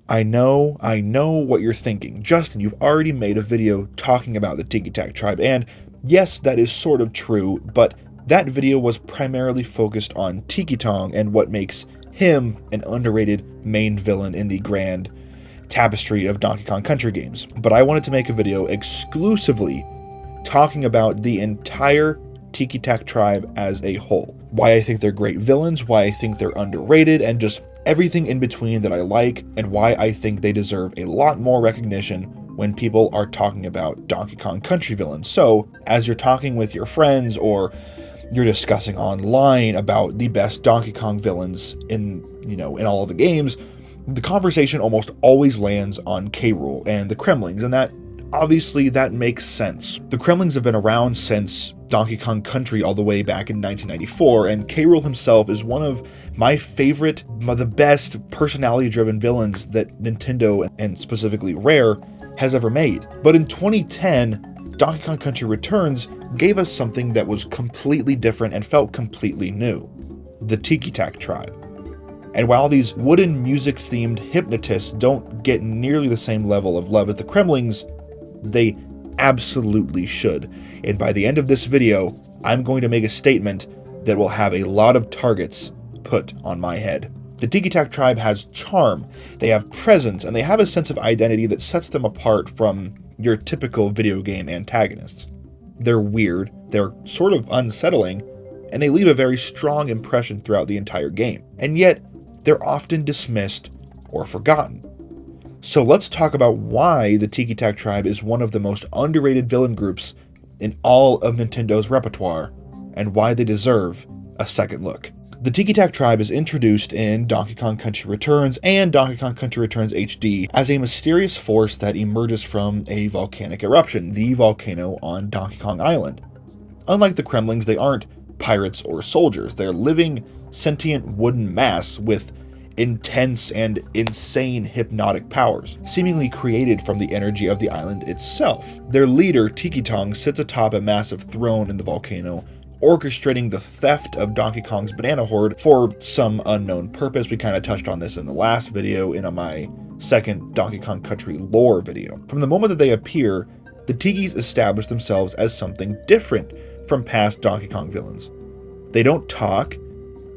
I know what you're thinking. Justin, you've already made a video talking about the Tiki Tak Tribe, and yes, that is sort of true, but that video was primarily focused on Tiki Tong and what makes him an underrated main villain in the grand tapestry of Donkey Kong Country games. But I wanted to make a video exclusively talking about the entire Tiki Tak Tribe as a whole. Why I think they're great villains, why I think they're underrated, and just everything in between that I like, and why I think they deserve a lot more recognition when people are talking about Donkey Kong Country villains. So, as you're talking with your friends or you're discussing online about the best Donkey Kong villains in all of the games, the conversation almost always lands on K. Rool and the Kremlings, and that obviously that makes sense. The Kremlings have been around since Donkey Kong Country all the way back in 1994, and K. Rool himself is one of my favorite, the best personality-driven villains that Nintendo, and specifically Rare, has ever made. But in 2010, Donkey Kong Country Returns gave us something that was completely different and felt completely new: the Tiki Tak Tribe. And while these wooden music-themed hypnotists don't get nearly the same level of love as the Kremlings, they absolutely should. And by the end of this video, I'm going to make a statement that will have a lot of targets put on my head. The Tiki Tak Tribe has charm, they have presence, and they have a sense of identity that sets them apart from your typical video game antagonists. They're weird, they're sort of unsettling, and they leave a very strong impression throughout the entire game. And yet, they're often dismissed or forgotten. So let's talk about why the Tiki Tak Tribe is one of the most underrated villain groups in all of Nintendo's repertoire, and why they deserve a second look. The Tiki Tak Tribe is introduced in Donkey Kong Country Returns and Donkey Kong Country Returns HD as a mysterious force that emerges from a volcanic eruption, the volcano on Donkey Kong Island. Unlike the Kremlings, they aren't pirates or soldiers. They're living, sentient wooden mass with intense and insane hypnotic powers, seemingly created from the energy of the island itself. Their leader, Tiki Tong, sits atop a massive throne in the volcano, orchestrating the theft of Donkey Kong's banana hoard for some unknown purpose. We kind of touched on this in the last video in my second Donkey Kong Country lore video. From the moment that they appear, the Tikis establish themselves as something different from past Donkey Kong villains. They don't talk,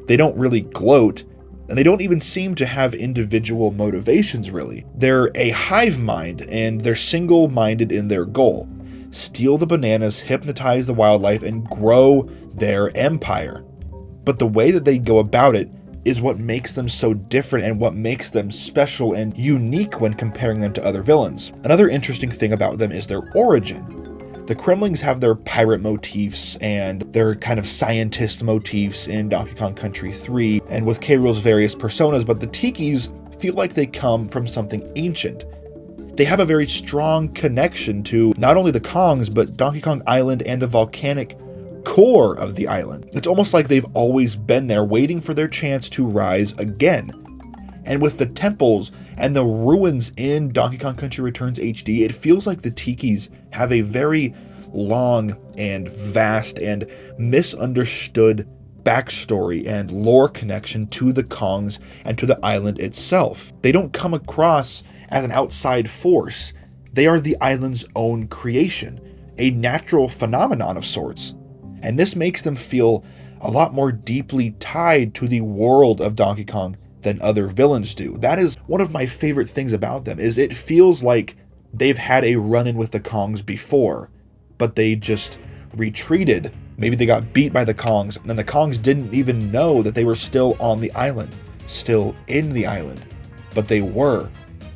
they don't really gloat, and they don't even seem to have individual motivations really. They're a hive mind, and they're single-minded in their goal: steal the bananas, hypnotize the wildlife, and grow their empire. But the way that they go about it is what makes them so different and what makes them special and unique when comparing them to other villains. Another interesting thing about them is their origin. The Kremlings have their pirate motifs and their kind of scientist motifs in Donkey Kong Country 3 and with K. Rool's various personas, but the Tikis feel like they come from something ancient. They have a very strong connection to not only the Kongs, but Donkey Kong Island and the volcanic core of the island. It's almost like they've always been there, waiting for their chance to rise again. And with the temples and the ruins in Donkey Kong Country Returns HD, it feels like the Tikis have a very long and vast and misunderstood backstory and lore connection to the Kongs and to the island itself. They don't come across as an outside force. They are the island's own creation, a natural phenomenon of sorts. And this makes them feel a lot more deeply tied to the world of Donkey Kong than other villains do. That is one of my favorite things about them, is it feels like they've had a run-in with the Kongs before, but they just retreated. Maybe they got beat by the Kongs, and the Kongs didn't even know that they were still on the island, still in the island, but they were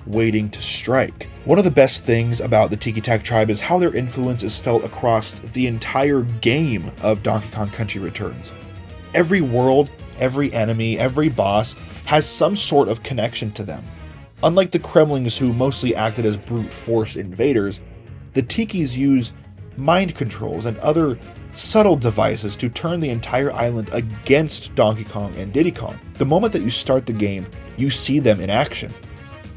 waiting to strike. One of the best things about the Tiki Tak Tribe is how their influence is felt across the entire game of Donkey Kong Country Returns. Every world, every enemy, every boss has some sort of connection to them. Unlike the Kremlings, who mostly acted as brute force invaders, the Tikis use mind controls and other subtle devices to turn the entire island against Donkey Kong and Diddy Kong. The moment that you start the game, you see them in action.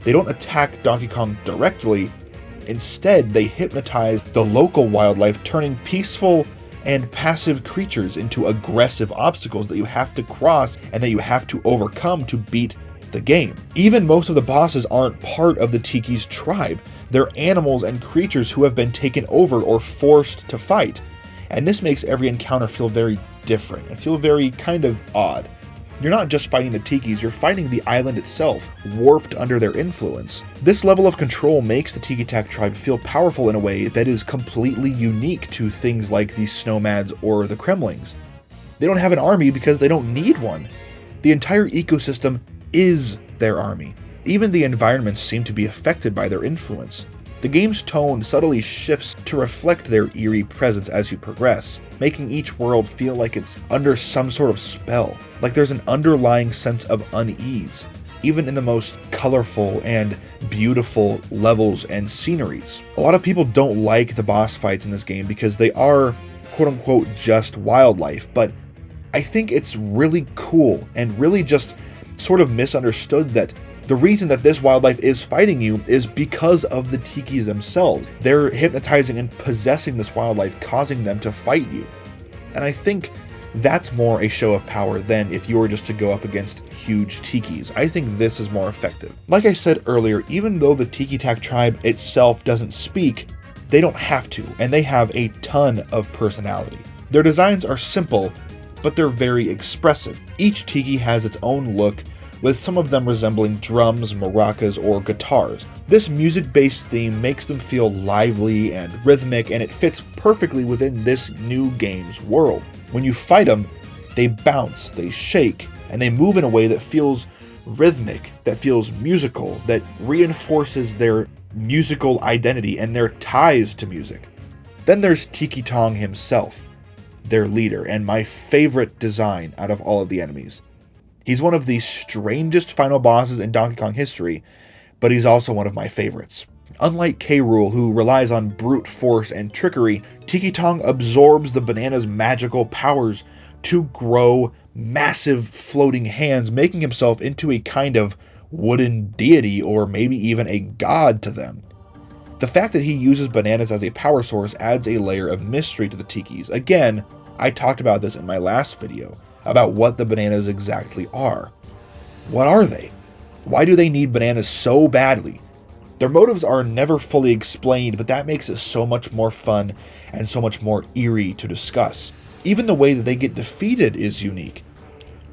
They don't attack Donkey Kong directly. Instead, they hypnotize the local wildlife, turning peaceful and passive creatures into aggressive obstacles that you have to cross and that you have to overcome to beat the game. Even most of the bosses aren't part of the Tikis tribe. They're animals and creatures who have been taken over or forced to fight. And this makes every encounter feel very different and feel very kind of odd. You're not just fighting the Tikis, you're fighting the island itself, warped under their influence. This level of control makes the Tiki Tak tribe feel powerful in a way that is completely unique to things like the Snowmads or the Kremlings. They don't have an army because they don't need one. The entire ecosystem is their army. Even the environments seem to be affected by their influence. The game's tone subtly shifts to reflect their eerie presence as you progress, making each world feel like it's under some sort of spell, like there's an underlying sense of unease, even in the most colorful and beautiful levels and sceneries. A lot of people don't like the boss fights in this game because they are quote-unquote just wildlife, but I think it's really cool and really just sort of misunderstood that the reason that this wildlife is fighting you is because of the Tikis themselves. They're hypnotizing and possessing this wildlife, causing them to fight you. And I think that's more a show of power than if you were just to go up against huge Tikis. I think this is more effective. Like I said earlier, even though the Tiki Tak tribe itself doesn't speak, they don't have to, and they have a ton of personality. Their designs are simple, but they're very expressive. Each Tiki has its own look, with some of them resembling drums, maracas, or guitars. This music-based theme makes them feel lively and rhythmic, and it fits perfectly within this new game's world. When you fight them, they bounce, they shake, and they move in a way that feels rhythmic, that feels musical, that reinforces their musical identity and their ties to music. Then there's Tiki Tong himself, their leader, and my favorite design out of all of the enemies. He's one of the strangest final bosses in Donkey Kong history, but he's also one of my favorites. Unlike K. Rool, who relies on brute force and trickery, Tiki Tong absorbs the banana's magical powers to grow massive floating hands, making himself into a kind of wooden deity or maybe even a god to them. The fact that he uses bananas as a power source adds a layer of mystery to the Tikis. Again, I talked about this in my last video, about what the bananas exactly are. What are they? Why do they need bananas so badly? Their motives are never fully explained, but that makes it so much more fun and so much more eerie to discuss. Even the way that they get defeated is unique.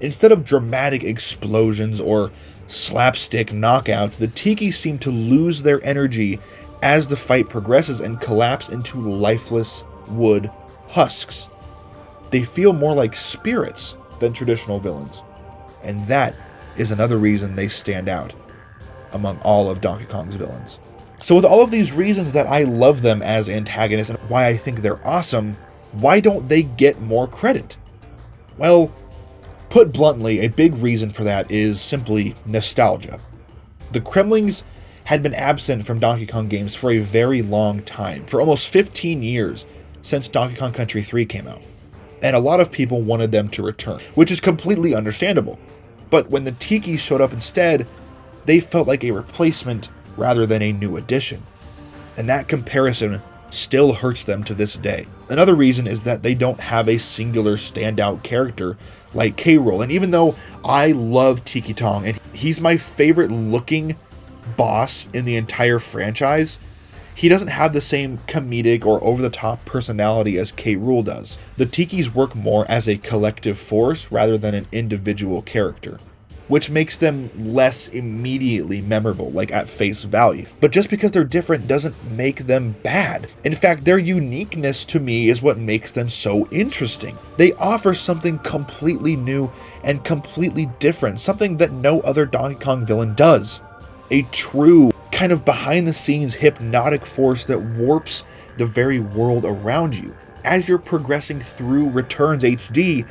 Instead of dramatic explosions or slapstick knockouts, the Tikis seem to lose their energy as the fight progresses and collapse into lifeless wood husks. They feel more like spirits than traditional villains, and that is another reason they stand out among all of Donkey Kong's villains. So with all of these reasons that I love them as antagonists and why I think they're awesome, why don't they get more credit? Well, put bluntly, a big reason for that is simply nostalgia. The Kremlings had been absent from Donkey Kong games for a very long time, for almost 15 years since Donkey Kong Country 3 came out. And a lot of people wanted them to return, which is completely understandable. But when the Tikis showed up instead, they felt like a replacement rather than a new addition. And that comparison still hurts them to this day. Another reason is that they don't have a singular standout character like K. Rool. And even though I love Tiki Tong, and he's my favorite looking boss in the entire franchise, he doesn't have the same comedic or over-the-top personality as K. Rool does. The Tikis work more as a collective force rather than an individual character, which makes them less immediately memorable, like at face value. But just because they're different doesn't make them bad. In fact, their uniqueness to me is what makes them so interesting. They offer something completely new and completely different, something that no other Donkey Kong villain does. A true kind of behind-the-scenes hypnotic force that warps the very world around you. As you're progressing through Returns HD,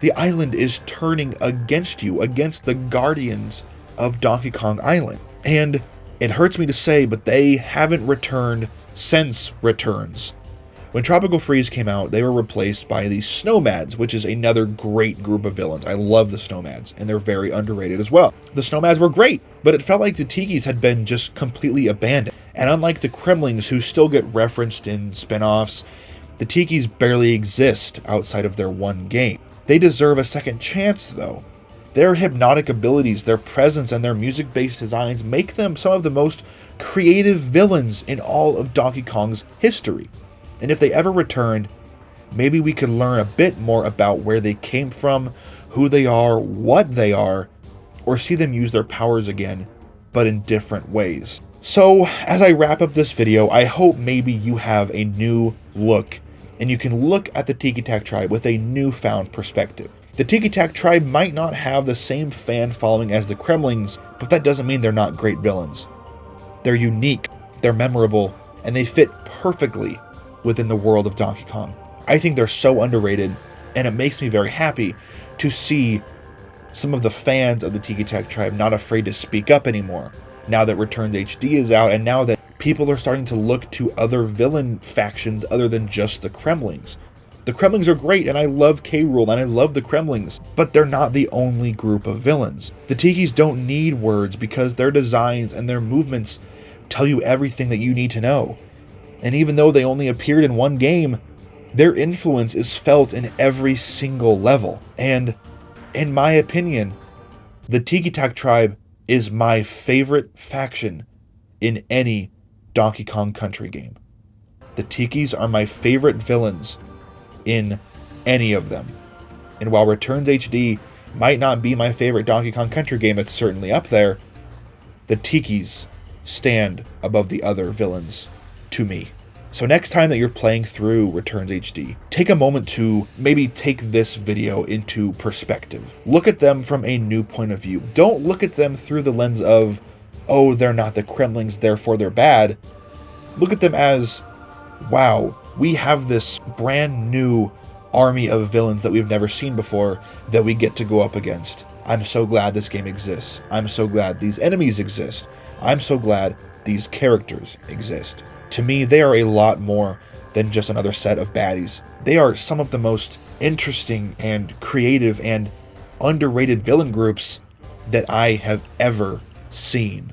the island is turning against you, against the guardians of Donkey Kong Island. And it hurts me to say, but they haven't returned since Returns. When Tropical Freeze came out, they were replaced by the Snowmads, which is another great group of villains. I love the Snowmads, and they're very underrated as well. The Snowmads were great, but it felt like the Tikis had been just completely abandoned. And unlike the Kremlings, who still get referenced in spin-offs, the Tikis barely exist outside of their one game. They deserve a second chance, though. Their hypnotic abilities, their presence, and their music-based designs make them some of the most creative villains in all of Donkey Kong's history. And if they ever returned, maybe we could learn a bit more about where they came from, who they are, what they are, or see them use their powers again, but in different ways. So, as I wrap up this video, I hope maybe you have a new look, and you can look at the Tiki Tak Tribe with a newfound perspective. The Tiki Tak Tribe might not have the same fan following as the Kremlings, but that doesn't mean they're not great villains. They're unique, they're memorable, and they fit perfectly within the world of Donkey Kong. I think they're so underrated, and it makes me very happy to see some of the fans of the Tiki Tak Tribe not afraid to speak up anymore, now that Returned HD is out, and now that people are starting to look to other villain factions other than just the Kremlings. The Kremlings are great, and I love K. Rool, and I love the Kremlings, but they're not the only group of villains. The Tikis don't need words because their designs and their movements tell you everything that you need to know. And even though they only appeared in one game, their influence is felt in every single level. And in my opinion, the Tiki Tak Tribe is my favorite faction in any Donkey Kong Country game. The Tikis are my favorite villains in any of them. And while Returns HD might not be my favorite Donkey Kong Country game, it's certainly up there, the Tikis stand above the other villains to me. So next time that you're playing through Returns HD, take a moment to maybe take this video into perspective. Look at them from a new point of view. Don't look at them through the lens of, oh, they're not the Kremlings, therefore they're bad. Look at them as, wow, we have this brand new army of villains that we've never seen before that we get to go up against. I'm so glad this game exists. I'm so glad these enemies exist. I'm so glad these characters exist. To me, they are a lot more than just another set of baddies. They are some of the most interesting and creative and underrated villain groups that I have ever seen.